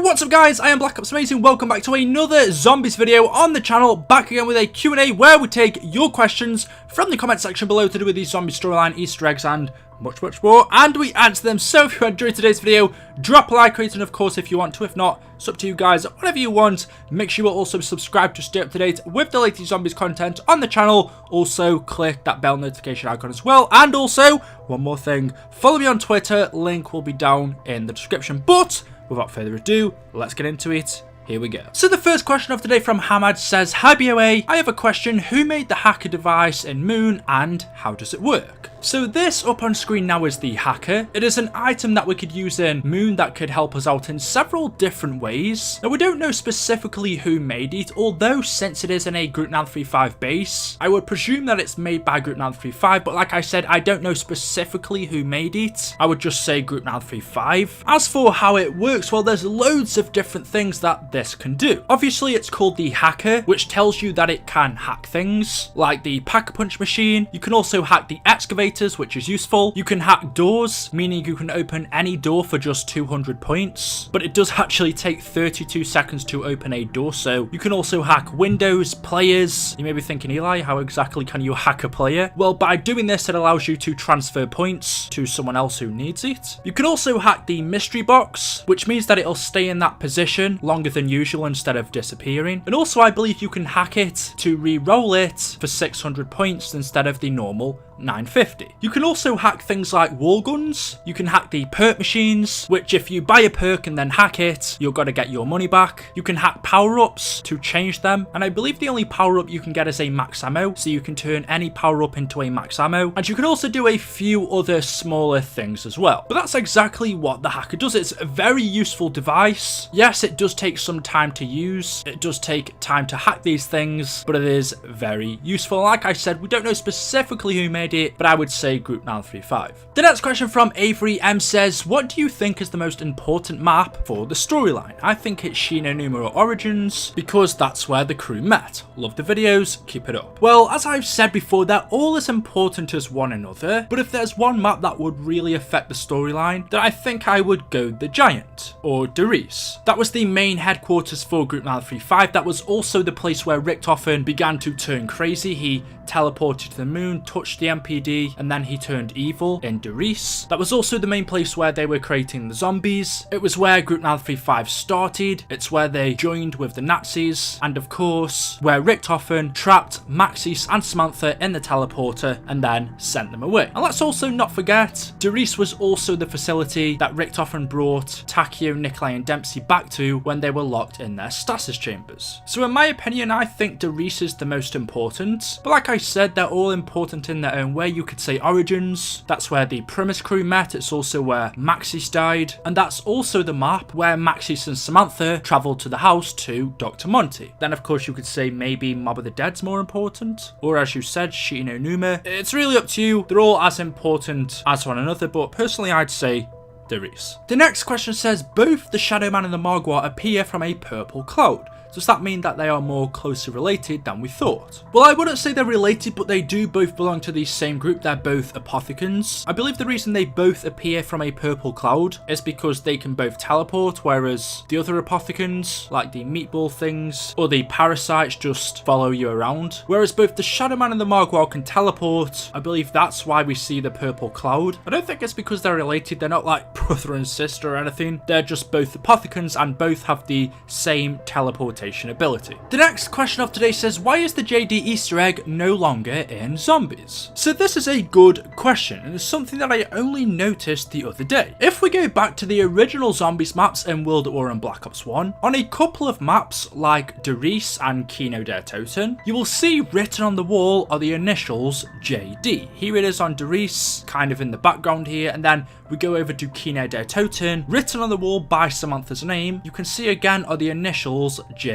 what's up guys, I am BlackOpsAmazing, welcome back to another zombies video on the channel, back again with a Q&A where we take your questions from the comment section below to do with the zombie storyline, Easter eggs and much more, and we answer them. So if you enjoyed today's video, drop a like, rate, and of course if you want to, if not, it's up to you guys, whatever you want. Make sure you also subscribe to stay up to date with the latest zombies content on the channel. Also click that bell notification icon as well, and also one more thing, follow me on Twitter, link will be down in the description. But without further ado, let's get into it. Here we go. So the first question of the day from Hamad says, "Hi BOA, I have a question. Who made the hacker device in Moon and how does it work?" So this up on screen now is the hacker. It is an item that we could use in Moon that could help us out in several different ways. Now we don't know specifically who made it, although since it is in a Group 935 base, I would presume that it's made by Group 935, but like I said, I don't know specifically who made it. I would just say Group 935. As for how it works, well, there's loads of different things that this can do. Obviously, it's called the hacker, which tells you that it can hack things, like the Pack-a-Punch machine. You can also hack the excavator, which is useful. You can hack doors, meaning you can open any door for just 200 points, but it does actually take 32 seconds to open a door. So you can also hack windows, players. You may be thinking, Eli, how exactly can you hack a player? Well, by doing this, it allows you to transfer points to someone else who needs it. You can also hack the mystery box, which means that it'll stay in that position longer than usual instead of disappearing. And also, I believe you can hack it to re-roll it for 600 points instead of the normal 950. You can also hack things like wall guns. You can hack the perk machines, which if you buy a perk and then hack it, you've got to get your money back. You can hack power-ups to change them, and I believe the only power-up you can get is a max ammo, so you can turn any power-up into a max ammo, and you can also do a few other smaller things as well. But that's exactly what the hacker does. It's a very useful device. Yes, it does take some time to use. It does take time to hack these things, but it is very useful. Like I said, we don't know specifically who made it, but I would say Group 935. The next question from Avery M says, "What do you think is the most important map for the storyline?" I think it's Shadowman Origins, because that's where the crew met. Love the videos, keep it up. Well, as I've said before, they're all as important as one another, but if there's one map that would really affect the storyline, then I think I would go the Giant, or Derice. That was the main headquarters for Group 935. That was also the place where Richtofen began to turn crazy. He teleported to the moon, touched the MPD, and then he turned evil in Derice. That was also the main place where they were creating the zombies. It was where Group 935 started. It's where they joined with the Nazis, and of course, where Richtofen trapped Maxis and Samantha in the teleporter and then sent them away. And let's also not forget, Derice was also the facility that Richtofen brought Takio, Nikolai, and Dempsey back to when they were locked in their stasis chambers. So in my opinion, I think Derice is the most important, but like I said, they're all important in their own way. You could say Origins, that's where the Primus crew met. It's also where Maxis died, and that's also the map where Maxis and Samantha traveled to the house to Dr. Monty. Then of course you could say maybe Mob of the Dead's more important, or as you said, Shiki no Numa. It's really up to you. They're all as important as one another, but personally I'd say Derice. The next question says, "Both the Shadowman and the Margwa appear from a purple cloud. Does that mean that they are more closely related than we thought?" Well, I wouldn't say they're related, but they do both belong to the same group. They're both apothecans. I believe the reason they both appear from a purple cloud is because they can both teleport, whereas the other apothecans, like the meatball things or the parasites, just follow you around. Whereas both the Shadowman and the Margwa can teleport. I believe that's why we see the purple cloud. I don't think it's because they're related. They're not like brother and sister or anything. They're just both apothecans and both have the same teleportation ability. The next question of today says, "Why is the JD Easter egg no longer in zombies?" So this is a good question, and it's something that I only noticed the other day. If we go back to the original zombies maps in World at War and Black Ops 1, on a couple of maps like Derice and Kino der Toten, you will see written on the wall are the initials JD. Here it is on Derice, kind of in the background here, and then we go over to Kino der Toten, written on the wall by Samantha's name. You can see again are the initials JD.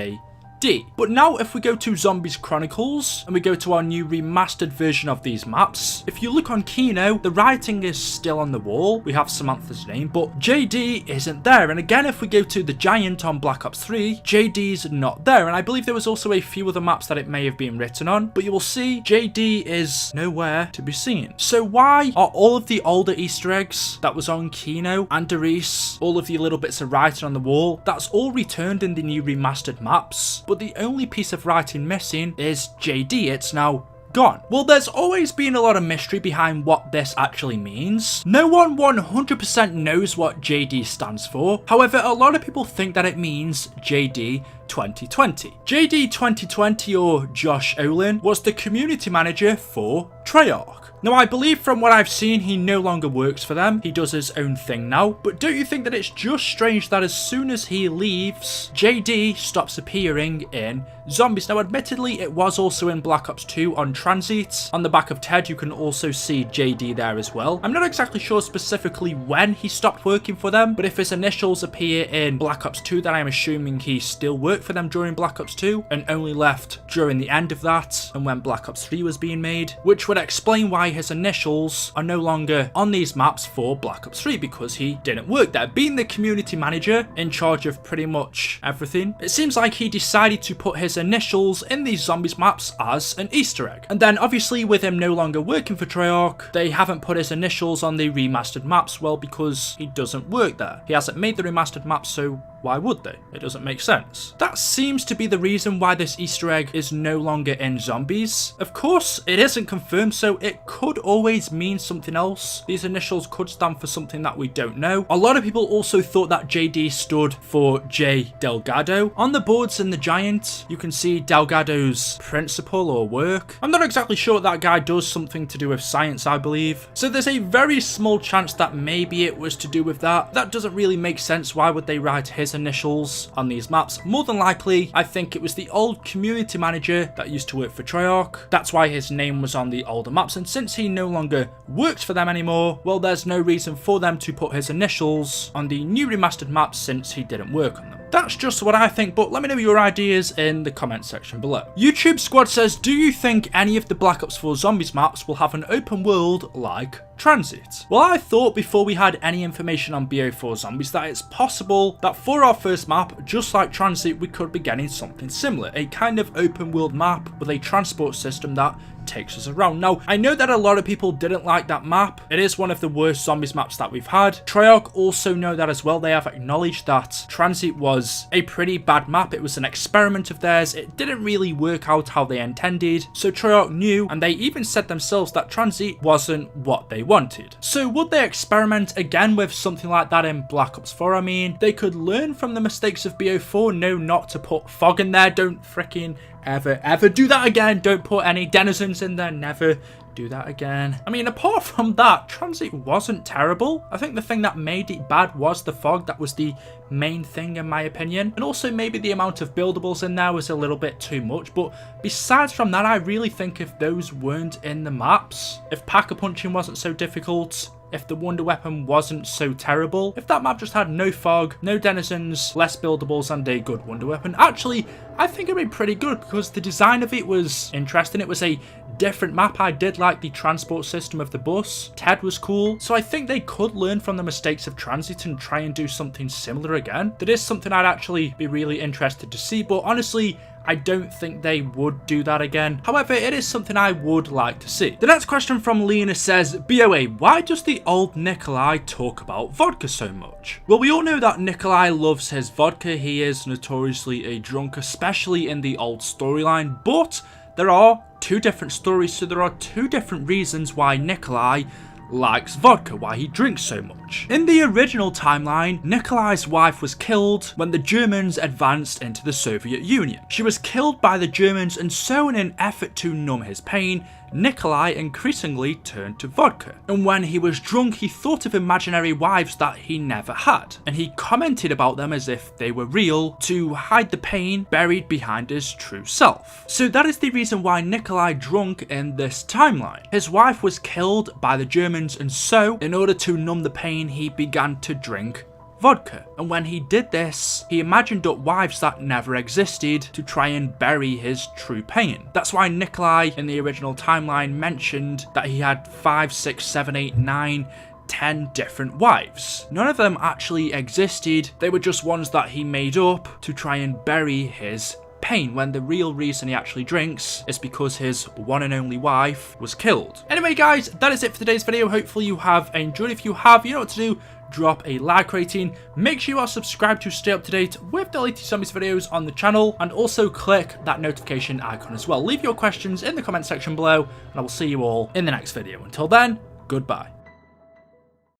D. But now if we go to Zombies Chronicles and we go to our new remastered version of these maps, if you look on Kino, the writing is still on the wall. We have Samantha's name, but JD isn't there. And again, if we go to the Giant on Black Ops 3, JD's not there. And I believe there was also a few other maps that it may have been written on, but you will see JD is nowhere to be seen. So why are all of the older Easter eggs that was on Kino and Doris, all of the little bits of writing on the wall, that's all returned in the new remastered maps, but the only piece of writing missing is JD. It's now gone. Well, there's always been a lot of mystery behind what this actually means. No one 100% knows what JD stands for. However, a lot of people think that it means JD 2020. JD 2020, or Josh Olin, was the community manager for Treyarch. Now, I believe from what I've seen, he no longer works for them. He does his own thing now. But don't you think that it's just strange that as soon as he leaves, JD stops appearing in Zombies? Now, admittedly, it was also in Black Ops 2 on Transit. On the back of T.E.D., you can also see JD there as well. I'm not exactly sure specifically when he stopped working for them, but if his initials appear in Black Ops 2, then I'm assuming he still worked for them during Black Ops 2 and only left during the end of that and when Black Ops 3 was being made, which would explain why his initials are no longer on these maps for Black Ops 3, because he didn't work there. Being the community manager in charge of pretty much everything, it seems like he decided to put his initials in these Zombies maps as an Easter egg. And then obviously with him no longer working for Treyarch, they haven't put his initials on the remastered maps, well, because he doesn't work there. He hasn't made the remastered maps, so why would they? It doesn't make sense. That seems to be the reason why this Easter egg is no longer in Zombies. Of course, it isn't confirmed, so it could always mean something else. These initials could stand for something that we don't know. A lot of people also thought that JD stood for J Delgado. On the boards in the Giant, you can see Delgado's principle or work. I'm not exactly sure what that guy does, something to do with science, I believe. So there's a very small chance that maybe it was to do with that. That doesn't really make sense. Why would they write his initials on these maps? More than likely, I think it was the old community manager that used to work for Treyarch. That's why his name was on the older maps, and since he no longer works for them anymore, well, there's no reason for them to put his initials on the new remastered maps since he didn't work on them. That's just what I think, but let me know your ideas in the comment section below. YouTube Squad says, do you think any of the Black Ops 4 Zombies maps will have an open world like Transit? Well, I thought before we had any information on BO4 Zombies that it's possible that for our first map, just like Transit, we could be getting something similar. A kind of open world map with a transport system that takes us around. Now, I know that a lot of people didn't like that map. It is one of the worst Zombies maps that we've had. Treyarch also know that as well. They have acknowledged that Transit was a pretty bad map. It was an experiment of theirs. It didn't really work out how they intended. So Treyarch knew, and they even said themselves that Transit wasn't what they wanted. So would they experiment again with something like that in Black Ops 4? I mean, they could learn from the mistakes of BO4, know not to put fog in there. Don't freaking ever do that again. Don't put any denizens in there. Never do that again. I mean, apart from that, Transit wasn't terrible. I think the thing that made it bad was the fog. That was the main thing in my opinion, and also maybe the amount of buildables in there was a little bit too much. But besides from that, I really think if those weren't in the maps, if pack-a-punching wasn't so difficult, if the wonder weapon wasn't so terrible, if that map just had no fog, no denizens, less buildables, and a good wonder weapon, actually I think it'd be pretty good, because the design of it was interesting. It was a different map. I did like the transport system of the bus. T.E.D. was cool. So I think they could learn from the mistakes of Transit and try and do something similar again. That is something I'd actually be really interested to see, but honestly, I don't think they would do that again. However, it is something I would like to see. The next question from Lena says, BOA, why does the old Nikolai talk about vodka so much? Well, we all know that Nikolai loves his vodka. He is notoriously a drunk, especially in the old storyline, but there are two different stories, so there are two different reasons why Nikolai likes vodka, why he drinks so much. In the original timeline, Nikolai's wife was killed when the Germans advanced into the Soviet Union. She was killed by the Germans, and so in an effort to numb his pain, Nikolai increasingly turned to vodka. And when he was drunk, he thought of imaginary wives that he never had, and he commented about them as if they were real to hide the pain buried behind his true self. So that is the reason why Nikolai drunk in this timeline. His wife was killed by the Germans, and so in order to numb the pain, he began to drink vodka. And when he did this, he imagined up wives that never existed to try and bury his true pain. That's why Nikolai in the original timeline mentioned that he had 5, 6, 7, 8, 9, 10 different wives. None of them actually existed, they were just ones that he made up to try and bury his pain, when the real reason he actually drinks is because his one and only wife was killed. Anyway guys, that is it for today's video. Hopefully you have enjoyed. If you have, you know what to do. Drop a like rating, make sure you are subscribed to stay up to date with the latest zombies videos on the channel, and also click that notification icon as well. Leave your questions in the comment section below, and I will see you all in the next video. Until then, goodbye.